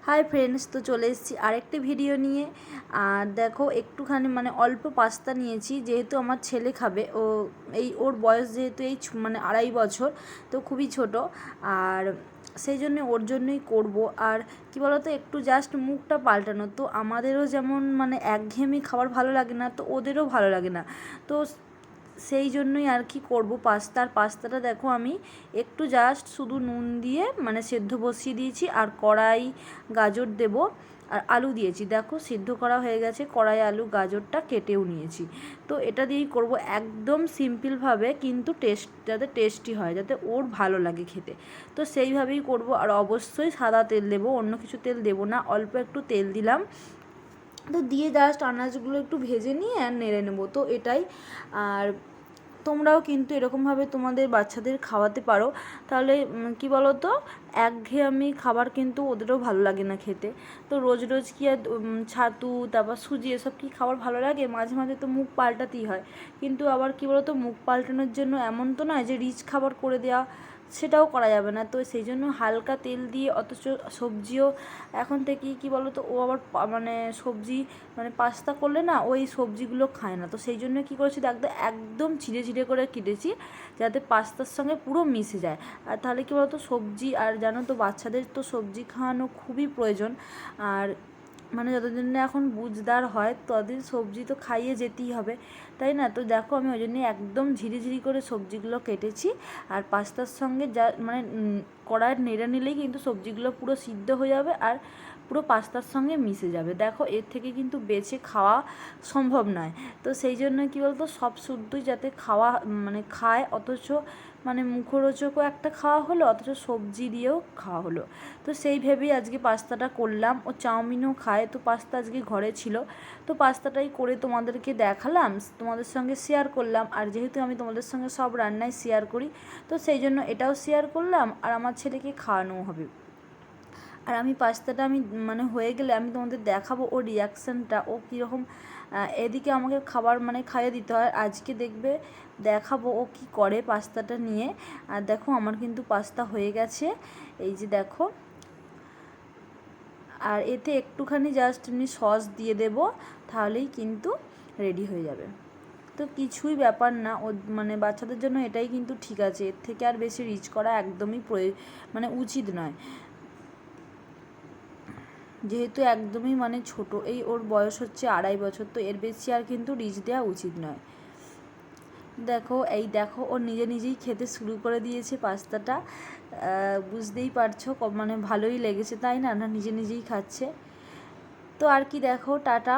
Hi friends, তো চলে এসেছি আরেকটি ভিডিও নিয়ে। আর দেখো একটুখানি অল্প পাস্তা নিয়েছি, যেহেতু আমার ছেলে খাবে। ওর বয়স যেহেতু মানে 2.5 বছর, তো খুবই ছোট। আর সেই জন্য ওর জন্যই করব। আর কি বলতো, একটু জাস্ট মুখটা পাল্টানো। তো আমাদেরও যেমন একঘেয়েমি খাবার ভালো লাগে না, তো ওদেরও ভালো লাগে না। তো সেই জন্যই আর কি করব পাস্তাটা দেখো আমি একটু জাস্ট শুধু নুন দিয়ে সেদ্ধ বসিয়ে দিয়েছি। আর কড়াই গাজর দেব, আর আলু দিয়েছি। দেখো সিদ্ধ করা হয়ে গেছে, কড়াই আলু গাজরটা কেটেও নিয়েছি। তো এটা দিয়েই করব একদম সিম্পলভাবে, কিন্তু যাতে টেস্টি হয়, যাতে ওর ভালো লাগে খেতে। তো সেইভাবেই করব। আর অবশ্যই সাদা তেল দেবো, অন্য কিছু তেল দেবো না, অল্প একটু তেল দিলাম। তো দিয়ে জাস্ট আনাজগুলো একটু ভেজে নিয়ে আর নেড়ে নেবো, তো এটাই। আর তোমরাও কিন্তু এরকমভাবে তোমাদের বাচ্চাদের খাওয়াতে পারো। তাহলে কি বলো তো, একঘেয়েমি খাবার কিন্তু ওদেরও ভালো লাগে না খেতে। তো রোজ রোজ কি আর ছাতু তারপর সুজি এসব কি খাবার ভালো লাগে? মাঝে মাঝে তো মুখ পাল্টাতেই হয়। কিন্তু আবার কি বলো তো, মুখ পাল্টানোর জন্য এমন তো নয় যে রিচ খাবার করে দেওয়া, সেটাও করা যাবে না। তো সেই জন্য হালকা তেল দিয়ে, অথচ সবজিও এখন থেকেই কি বলো তো, ও আবার সবজি পাস্তা করলে না, ওই সবজিগুলো খায় না। তো সেই জন্য কী করেছি, একদম ছিঁড়ে ছিঁড়ে করে কেটেছি, যাতে পাস্তার সঙ্গে পুরো মিশে যায়। আর তাহলে কী বলো তো, সবজি, আর জানো তো বাচ্চাদের তো সবজি খাওয়ানো খুবই প্রয়োজন। আর যতদিন না এখন বুঝদার হয়, ততদিন সবজি তো খাইয়ে যেতেই হবে, তাই না? তো দেখো আমি ওই জন্যই একদম ঝিরিঝিরি করে সবজিগুলো কেটেছি। আর পাস্তার সঙ্গে যা কড়াইয়ের নেড়ে নিলেই কিন্তু সবজিগুলো পুরো সিদ্ধ হয়ে যাবে, আর পুরো পাস্তার সঙ্গে মিশে যাবে। দেখো এর থেকে কিন্তু বেছে খাওয়া সম্ভব নয়। তো সেই জন্য কী বলতো, সব শুদ্ধই যাতে খাওয়া খায়, অথচ মুখরোচকও একটা খাওয়া হলো, অথচ সবজি দিয়েও খাওয়া হলো। তো সেই ভেবেই আজকে পাস্তাটা করলাম। ও চাউমিনও খায়, তো পাস্তা আজকে ঘরে ছিল, তো পাস্তাটাই করে তোমাদেরকে দেখালাম, তোমাদের সঙ্গে শেয়ার করলাম। আর যেহেতু আমি তোমাদের সঙ্গে সব রান্নাই শেয়ার করি, তো সেই জন্য এটাও শেয়ার করলাম, আর আমার ছেলেকে খাওয়ানোও হবে। আর আমি পাস্তাটা হয়ে গেলে আমি তোমাদের দেখাবো ওর রিয়াকশানটা, ও কীরকম এদিকে আমাকে খাবার খাইয়ে দিতে হয়। আজকে দেখাবো ও কি করে পাস্তাটা নিয়ে। আর দেখো আমার কিন্তু পাস্তা হয়ে গেছে, এই যে দেখো। আর এতে একটুখানি জাস্ট এমনি সস দিয়ে দেব, তাহলেই কিন্তু রেডি হয়ে যাবে। তো কিছুই ব্যাপার না, ও বাচ্চাদের জন্য এটাই কিন্তু ঠিক আছে। এর থেকে আর বেশি রিচ করা একদমই উচিত নয়, যেহেতু একদমই ছোট, ওর বয়স হচ্ছে 2.5 বছর। তো এর বেশি আর কিন্তু রিচ দেওয়া উচিত নয়। দেখো ও নিজে নিজেই খেতে শুরু করে দিয়েছে পাস্তাটা। বুঝতেই পারছো ভালোই লেগেছে, তাই না? নিজে নিজেই খাচ্ছে। তো আর কি, দেখো টাটা।